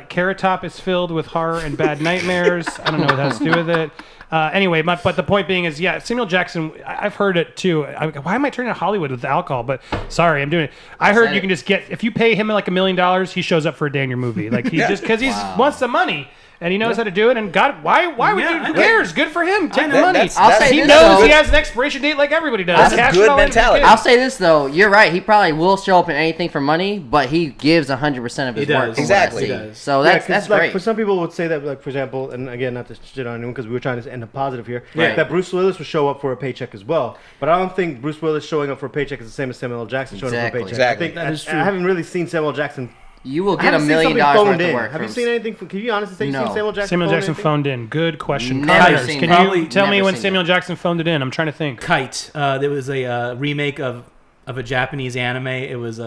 S1: Carrot Top is filled with horror and bad nightmares. I don't know what that has to do with it. Anyway, but the point being is, yeah, Samuel Jackson, I've heard it too. Why am I turning to Hollywood with alcohol? But sorry, I'm doing it. I heard you can just get, if you pay him like $1 million, he shows up for a day in your movie. Like he just, because he wants the money. And he knows how to do it. And God, why would
S3: Yeah,
S1: you?
S3: I
S1: Who
S3: know.
S1: cares? Good for him. Take the
S2: That-
S1: money.
S2: that's-
S4: I'll say
S1: He
S4: this,
S1: knows
S4: though.
S1: he has an expiration date like everybody does.
S2: That's a
S1: Cash
S2: good
S1: it all in.
S2: mentality.
S4: I'll say this though, you're right. He probably will show up in anything for money, but he gives 100% of his
S3: He
S4: work.
S3: does.
S4: from what I
S2: Exactly.
S4: see.
S2: He
S3: does.
S4: So
S6: Yeah,
S4: that's
S6: 'cause,
S4: that's
S6: like,
S4: great.
S6: for some people would say that, like, for example, and again, not to shit on anyone because we were trying to end a positive here,
S4: Right.
S6: that Bruce Willis would show up for a paycheck as well. But I don't think Bruce Willis showing up for a paycheck is the same as Samuel L. Jackson showing up for a
S4: Exactly.
S6: paycheck.
S2: Exactly.
S6: I think
S3: That is
S6: I
S3: true.
S6: haven't really seen Samuel Jackson.
S4: You will
S6: I
S4: get $1
S6: haven't seen
S4: million
S6: something
S4: worth
S6: phoned
S4: of
S6: in.
S4: work.
S6: Have you
S4: from-
S6: seen anything? Can you honestly say you've
S4: No.
S6: seen Samuel Jackson?
S1: Samuel Jackson
S6: anything?
S1: phoned in. Good question.
S4: Never
S1: Connors,
S4: seen
S1: can
S4: that.
S1: you tell me
S4: Never
S1: when
S4: seen
S1: Samuel
S4: that.
S1: Jackson phoned it in? I'm trying to think.
S3: Kite. There was a remake of a Japanese anime. It was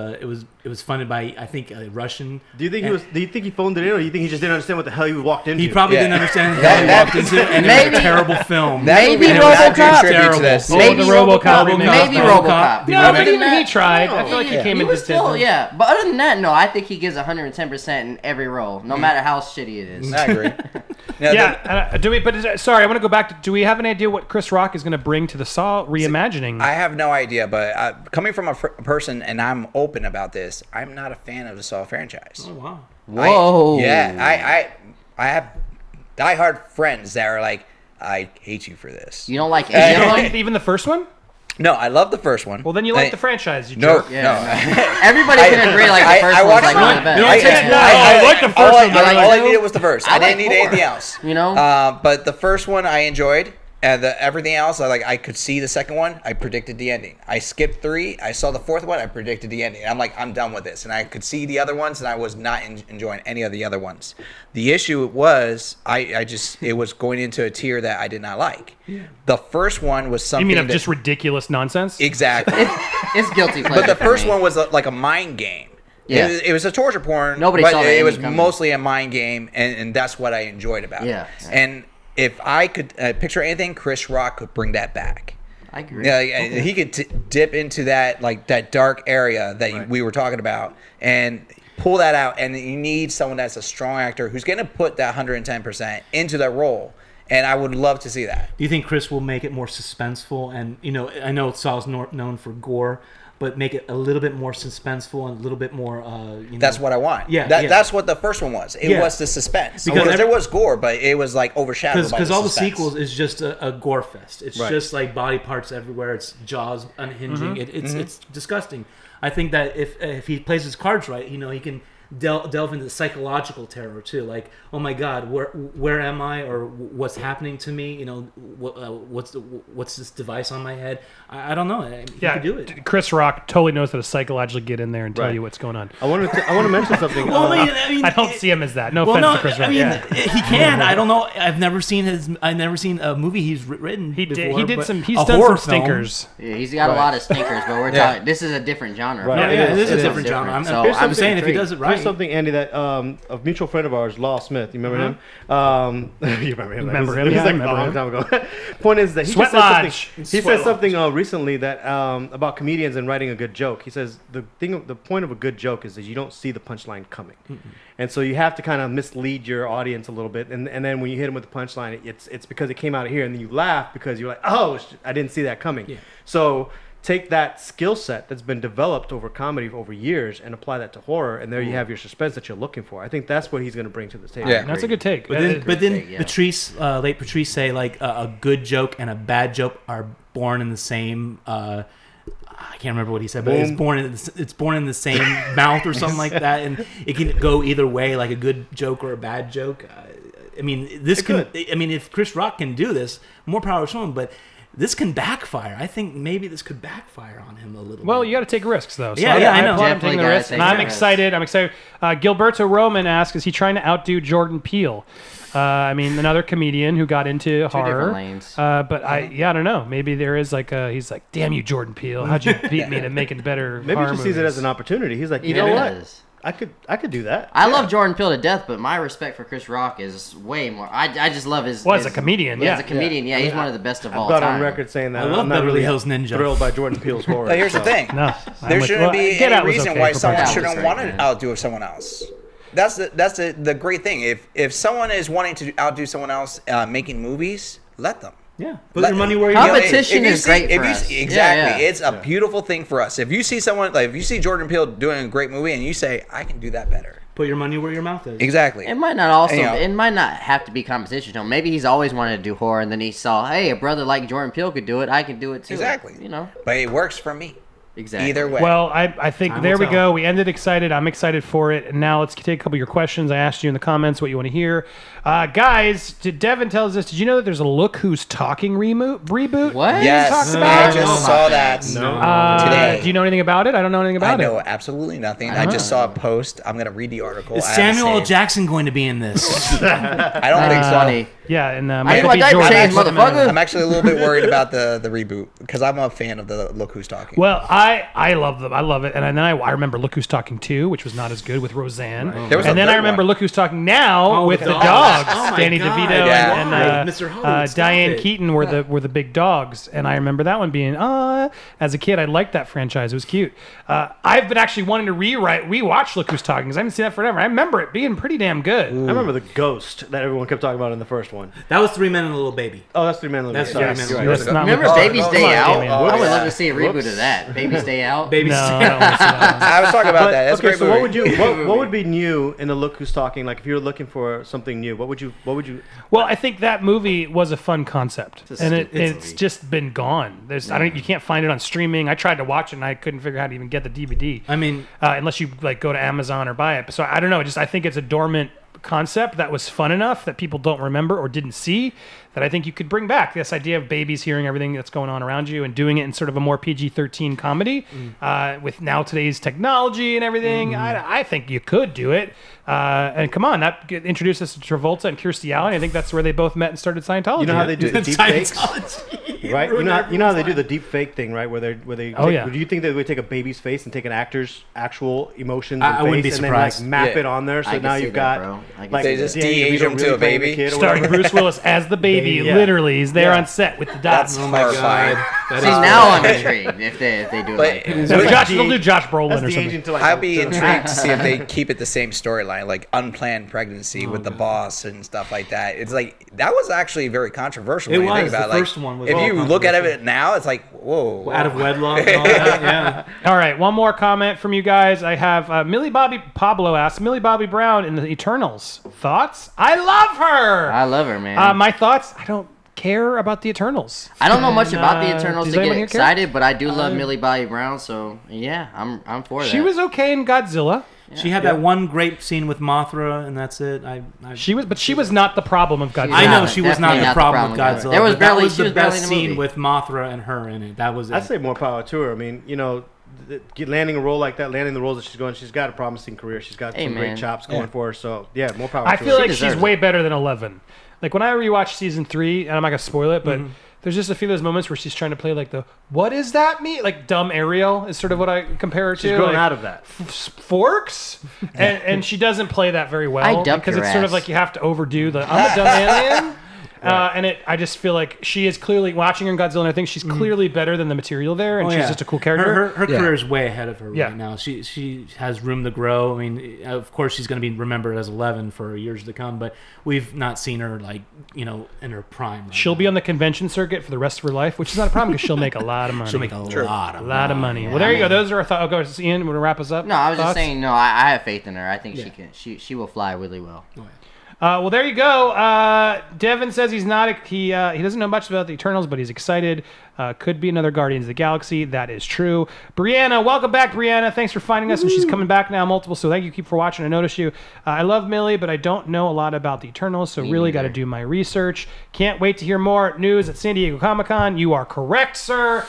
S3: funded by, I think, a Russian.
S6: Do you think he phoned it in, or do you think he just didn't understand what the hell he walked into?
S3: He probably
S2: Yeah.
S3: didn't understand
S2: That-
S3: how he
S2: that-
S3: walked into it, and it
S4: Maybe-
S3: was a terrible film.
S2: That
S4: Maybe
S2: movie did not
S4: RoboCop.
S2: contribute to
S3: Terrible.
S2: this.
S4: Maybe
S1: the RoboCop remake.
S4: Maybe RoboCop.
S1: No, but even he tried. I feel like he came
S4: he
S1: in
S4: was
S1: just
S4: still,
S1: did.
S4: yeah. But other than that, no, I think he gives 110% in every role, no matter how shitty it is.
S2: I agree. Now,
S1: Yeah, do we? But sorry, I want to go back to. Do we have an idea what Chris Rock is going to bring to the Saw reimagining?
S2: I have no idea, but coming from a person, and I'm open about this, I'm not a fan of the Saw franchise.
S3: Oh wow.
S4: Whoa.
S2: I have diehard friends that are like, I hate you for this.
S4: You don't like
S1: You
S4: any
S1: don't
S4: of them?
S1: like even the first one?
S2: No, I love the first one.
S1: Well, then you like the franchise. You
S2: No,
S1: jerk.
S4: Yeah,
S2: no.
S4: Everybody can agree like the first
S2: I
S4: one's
S2: watched
S4: like one of the
S2: it.
S4: best.
S1: I like the first one, but I
S2: All I
S4: like
S2: needed
S4: two.
S2: was the first.
S4: I
S2: I didn't
S4: like
S2: need
S4: four.
S2: anything else.
S4: You know?
S2: But the first one I enjoyed, and everything else, I could see the second one. I predicted the ending. I skipped 3. I saw the fourth one. I predicted the ending. I'm like, I'm done with this. And I could see the other ones, and I was not enjoying any of the other ones. The issue was, it was going into a tier that I did not like. Yeah. The first one was
S1: You
S2: something.
S1: mean of
S2: that-
S1: just ridiculous nonsense?
S2: exactly.
S4: It's guilty pleasure.
S2: But the
S4: for
S2: first
S4: me.
S2: one was like a mind game.
S4: Yeah.
S2: It was a torture porn.
S4: Nobody
S2: but
S4: saw the
S2: it was
S4: ending coming.
S2: mostly a mind game, and that's what I enjoyed about
S4: Yeah.
S2: it. And if I could picture anything, Chris Rock could bring that back.
S4: I agree.
S2: Yeah, he could dip into that that dark area that we were talking about and pull that out. And you need someone that's a strong actor who's going to put that 110% into that role. And I would love to see that.
S3: Do you think Chris will make it more suspenseful? And I know Saw's known for gore, but make it a little bit more suspenseful and a little bit more.
S2: That's what I want.
S3: Yeah,
S2: That's what the first one was. It was the suspense. Because there was gore, but it was like overshadowed by
S3: because
S2: the
S3: all the
S2: suspense.
S3: sequels is just a gore fest. It's
S6: Right.
S3: just like body parts everywhere. It's jaws unhinging.
S2: Mm-hmm.
S3: It's disgusting. I think that if he plays his cards right, he can delve into psychological terror too. Like, oh my God, where am I, or what's happening to me? What's this device on my head? I don't know. He
S1: Yeah,
S3: could do it.
S1: Chris Rock totally knows how to psychologically get in there and tell
S6: Right.
S1: you what's going on.
S6: I want to mention something.
S3: Well, I mean,
S1: I don't see him as that. No
S3: Well,
S1: offense
S3: no,
S1: to Chris Rock.
S3: I mean,
S1: Yeah.
S3: he can. I don't know. I've never seen a movie he's written.
S1: He
S3: before,
S1: did
S3: but
S1: some. He's
S3: a
S1: done
S3: horror
S1: some
S3: film.
S1: stinkers.
S4: Yeah, he's got a lot of stinkers, but we're talking. This is a different genre.
S6: Right.
S3: No,
S6: It
S3: yeah,
S6: is.
S3: it is
S6: It
S3: a
S6: is
S3: different genre. I'm,
S4: So
S6: Here's
S3: I'm
S6: something
S3: saying if he
S4: great.
S3: does it right.
S6: Here's something, Andy, that a mutual friend of ours, Law Smith. You remember him? You remember him?
S1: Remember him?
S6: It was
S1: Yeah, I
S6: like
S1: remember
S6: a long
S1: him.
S6: time ago. Point is that he
S1: Sweat
S6: just said something.
S1: Lodge.
S6: He said something recently that about comedians and writing a good joke. He says the point of a good joke is that you don't see the punchline coming, and so you have to kind of mislead your audience a little bit, and then when you hit them with the punchline, it's because it came out of here, and then you laugh because you're like, oh, I didn't see that coming.
S3: Yeah.
S6: So take that skill set that's been developed over comedy over years and apply that to horror, and there you have your suspense that you're looking for. I think that's what he's going to bring to the table.
S2: Yeah.
S1: That's a good take.
S3: But then
S4: take, yeah.
S3: Patrice, late Patrice, say like a good joke and a bad joke are born in the same. I can't remember what he said, but it's born in the same mouth or something like that, and it can go either way, like a good joke or a bad joke. I mean, this
S6: It
S3: could.
S6: could.
S3: I mean, if Chris Rock can do this, more power to him. But this can backfire. I think maybe this could backfire on him a little.
S1: Well,
S3: bit.
S1: you got to take risks, though. So
S3: Yeah, I know.
S1: applaud him taking the
S4: Definitely
S1: risks,
S4: gotta
S1: and
S4: take
S1: I'm
S4: risks.
S1: excited. I'm excited. Gilberto Roman asks, is he trying to outdo Jordan Peele? I mean, another comedian who got into horror.
S4: different lanes.
S1: But I don't know. Maybe there is like he's like, damn you, Jordan Peele. How'd you beat me to making better
S6: Maybe he
S1: horror
S6: just sees it
S1: movies?"
S6: as an opportunity. He's like,
S4: He
S6: you know what?
S4: does.
S6: I could do that.
S4: I love Jordan Peele to death, but my respect for Chris Rock is way more. I just love his.
S1: Well, as
S4: his-
S1: a comedian,
S4: As
S1: yeah.
S4: a comedian, yeah, he's one of the best of all
S6: I've got
S4: time.
S6: on record saying that
S3: I love
S6: I'm not
S3: Beverly
S6: really
S3: Hills Ninja.
S6: thrilled by Jordan Peele's horror.
S2: But here's the
S6: so.
S2: thing.
S1: No,
S2: There shouldn't be
S1: Get
S2: any
S1: Out was
S2: reason
S1: okay
S2: why
S1: for
S2: someone
S1: Barbara.
S2: shouldn't
S4: Great,
S2: want to
S4: man.
S2: outdo someone else. That's the great thing. If someone is wanting to outdo someone else making movies, let them.
S3: Yeah, put your money where your
S4: Competition
S3: mouth is.
S2: If you
S4: is
S2: see-
S4: great
S2: if
S4: for
S2: you
S4: us.
S2: see- Exactly,
S4: Yeah.
S2: it's a beautiful thing for us. If you see someone like if you see Jordan Peele doing a great movie and you say, "I can do that better,"
S3: Put your money where your mouth is.
S2: exactly.
S4: It might not also.
S2: You know.
S4: It might not have to be competition. No, maybe he's always wanted to do horror, and then he saw, hey, a brother like Jordan Peele could do it. I can do it too.
S2: Exactly.
S4: You know.
S2: But it works for me.
S4: Exactly.
S2: Either way.
S1: Well, I think
S3: Time
S1: there
S3: will
S1: we
S3: tell.
S1: go. We ended excited. I'm excited for it. And now let's take a couple of your questions. I asked you in the comments what you want to hear. Guys, Devin tells us, did you know that there's a Look Who's Talking reboot?
S4: What?
S2: yes,
S1: talked
S2: I
S1: about?
S2: just saw that today.
S1: Do you know anything about it? I don't know anything
S2: I
S1: about
S2: know
S1: it.
S2: absolutely nothing. I just saw a post. I'm gonna read the article.
S3: Is
S2: I have it
S3: Samuel L.
S2: saved.
S3: Jackson going to be in this?
S2: I don't think so.
S4: Funny.
S1: Yeah, and
S4: I need
S1: Michael
S4: my
S1: B.
S4: diaper
S1: Jordan.
S4: changed, motherfucker.
S2: I'm actually a little bit worried about the reboot because I'm a fan of the Look Who's Talking.
S1: Well, I love them. I love it. And then I remember Look Who's Talking 2, which was not as good with Roseanne.
S2: There was a
S1: And then
S2: third
S1: I remember
S2: one.
S1: Look Who's Talking Now
S3: Oh,
S1: with
S3: with
S1: the
S3: dogs.
S1: dogs.
S3: Oh my
S1: Danny
S3: God.
S1: DeVito
S2: Yeah.
S1: and
S3: Mr. Hollywood, stop
S1: Diane
S3: it.
S1: Keaton were the big dogs. And I remember that one being, as a kid, I liked that franchise. It was cute. I've been actually wanting to rewatch Look Who's Talking because I haven't seen that forever. I remember it being pretty damn good.
S6: I remember the ghost that everyone kept talking about in the first one.
S3: That was 3 Men and a Little Baby.
S6: Oh, that's Three Men and a
S3: That's
S6: Sorry,
S3: Three Men
S6: you're
S3: and a
S6: right.
S1: That's not
S4: Remember
S1: what-
S4: Baby's
S2: come
S4: Day
S2: on,
S4: Out?
S1: Damien.
S4: I would
S2: Whoops.
S4: love to see a reboot
S6: Whoops.
S4: of that. Baby's Day Out.
S3: Baby.
S1: No, I don't want to see that one.
S2: I was talking about that. That's
S6: okay,
S2: a great
S6: so
S2: movie.
S6: what would you what would be new in the Look Who's Talking? Like if you were looking for something new, what would you
S1: Well, I think that movie was a fun concept,
S4: It's a
S1: and
S4: stupid
S1: it's
S4: movie.
S1: just been gone. You can't find it on streaming. I tried to watch it, and I couldn't figure out how to even get the DVD.
S3: I mean,
S1: Unless you like go to Amazon or buy it. So I don't know. I think it's a dormant concept that was fun enough that people don't remember or didn't see that I think you could bring back this idea of babies hearing everything that's going on around you and doing it in sort of a more PG-13 comedy with now today's technology and everything. I think you could do it. And come on, that introduced us to Travolta and Kirstie Alley. I think that's where they both met and started Scientology.
S6: You know how they do the deep fakes,
S3: Scientology.
S6: right? You know how they do the deep fake thing, right? Where they
S1: Oh, yeah.
S6: Do you think they would take a baby's face and take an actor's actual emotions
S3: I
S6: and
S3: wouldn't
S6: face
S3: be
S6: and then like
S3: surprised.
S6: map
S2: Yeah.
S6: it on there?
S4: I
S6: So
S4: can
S6: now
S4: see
S6: you've
S4: that,
S6: got
S4: bro. I can
S6: like
S4: see
S2: They just
S4: that.
S6: Danny
S2: de-age
S6: DeVito
S2: him to
S6: really
S2: a
S6: playing the
S2: baby.
S6: kid or
S1: starring
S6: whatever.
S1: Bruce Willis as the baby.
S6: Yeah.
S1: Literally, he's there
S6: Yeah.
S1: on set with the dots.
S2: That's
S3: Oh my
S2: horrifying.
S3: God. That
S4: See,
S3: is
S4: now I'm
S3: horrifying.
S4: intrigued if they do it
S2: But
S4: like that.
S1: So
S6: That's
S1: Josh,
S6: the-
S1: they'll do Josh Brolin
S6: That's
S1: or
S6: the
S1: something.
S6: agent to like.
S2: I'd be
S6: to-
S2: intrigued to see if they keep it the same storyline, like unplanned pregnancy with the boss and stuff like that. It's like that was actually very controversial.
S3: It
S2: when you think
S3: was.
S2: about
S3: The
S2: it.
S3: first one was
S2: If
S3: all
S2: you look at
S3: controversial.
S2: it now, it's like whoa,
S3: Out of wedlock and all that, yeah.
S1: All right, one more comment from you guys. I have Millie Bobby Pablo asks Millie Bobby Brown in the Eternals. Thoughts? I love her.
S4: I love her, man.
S1: My thoughts? I don't care about the Eternals.
S4: I don't know much
S1: And,
S4: about the Eternals
S1: does
S4: to get
S1: anyone here care?
S4: excited, but I do love Millie Bobby Brown, so yeah, I'm for that.
S1: She was okay in Godzilla.
S3: She had that one great scene with Mothra, and that's it.
S1: She was not the problem of Godzilla.
S3: I know
S4: not-
S3: she was not
S4: definitely
S3: the
S4: not the
S3: problem with
S4: problem.
S3: Godzilla.
S4: There was
S3: but
S4: barely-
S3: that was
S4: she
S3: the
S4: was barely
S3: best
S4: in the
S3: scene
S4: movie.
S3: with Mothra and her in it. That was it.
S6: I'd say more power to her. I mean, you know, landing a role like that, landing the roles that she's going, she's got a promising career. She's got
S4: Hey,
S6: some
S4: man.
S6: great chops going for her. So yeah, more power.
S1: I
S6: to
S1: feel
S6: her.
S1: like she's
S4: deserves
S1: way
S4: it.
S1: better than 11. Like when I rewatch season 3, and I'm not gonna spoil it, but there's just a few of those moments where she's trying to play like the "what does that mean?" like dumb Ariel is sort of what I compare her to.
S6: She's grown
S1: like,
S6: out of that.
S1: Forks, and she doesn't play that very well
S4: I dumped
S1: because
S4: your
S1: it's sort of
S4: ass.
S1: like you have to overdo the "I'm a dumb alien." I just feel like she is clearly watching her in Godzilla, and I think she's clearly better than the material there, and
S3: Oh,
S1: she's
S3: yeah.
S1: just a cool character.
S3: Her
S2: Yeah.
S3: career is way ahead of her
S1: Yeah.
S3: right now. She has room to grow. I mean, of course, she's going to be remembered as 11 for years to come, but we've not seen her in her prime. Right
S1: She'll
S3: now.
S1: be on the convention circuit for the rest of her life, which is not a problem because she'll make a lot of money.
S3: She'll make a lot of
S1: a lot of money. Well, there you go. Those are our thoughts. Oh, go, Ian. Want to wrap us up?
S4: No, I was just
S1: Thoughts?
S4: saying. No, I have faith in her. I think she can. She will fly really well.
S3: Oh,
S1: Well, there you go. Devin says he's not. He doesn't know much about the Eternals, but he's excited. Could be another Guardians of the Galaxy. That is true. Brianna, welcome back, Brianna. Thanks for finding us, and she's coming back now multiple. So thank you for watching. I noticed you. I love Millie, but I don't know a lot about the Eternals, so really got to do my research. Can't wait to hear more news at San Diego Comic-Con. You are correct, sir.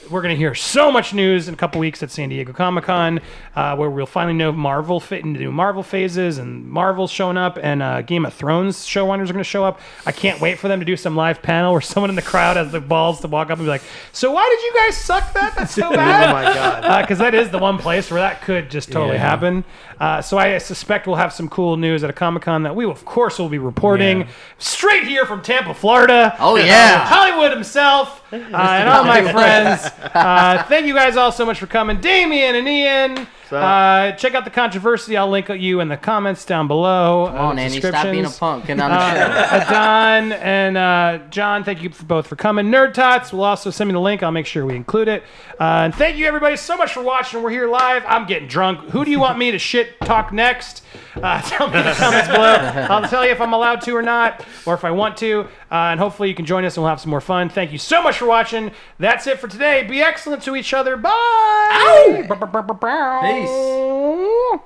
S1: We're going to hear so much news in a couple weeks at San Diego Comic-Con, where we'll finally know Marvel fit into new Marvel phases, and Marvel's showing up, and Game of Thrones showrunners are going to show up. I can't wait for them to do some live panel where someone in the crowd has the balls to walk up and be like, so why did you guys suck that? That's so bad.
S6: Oh, my God.
S1: Because that is the one place where that could just totally happen. So I suspect we'll have some cool news at a Comic-Con that we, of course, will be reporting straight here from Tampa, Florida.
S4: Oh, yeah.
S1: Hollywood himself and all my friends. Thank you guys all so much for coming. Damien and Ian. Check out the controversy. I'll link you in the comments down below.
S4: Come on, Andy, stop being a punk. Get on the show.
S1: Don and John, thank you both for coming. Nerd Tots will also send me the link. I'll make sure we include it. And thank you, everybody, so much for watching. We're here live. I'm getting drunk. Who do you want me to shit talk next? Tell me in the comments below. I'll tell you if I'm allowed to or not, or if I want to. And hopefully you can join us and we'll have some more fun. Thank you so much for watching. That's it for today. Be excellent to each other. Bye.
S3: Peace.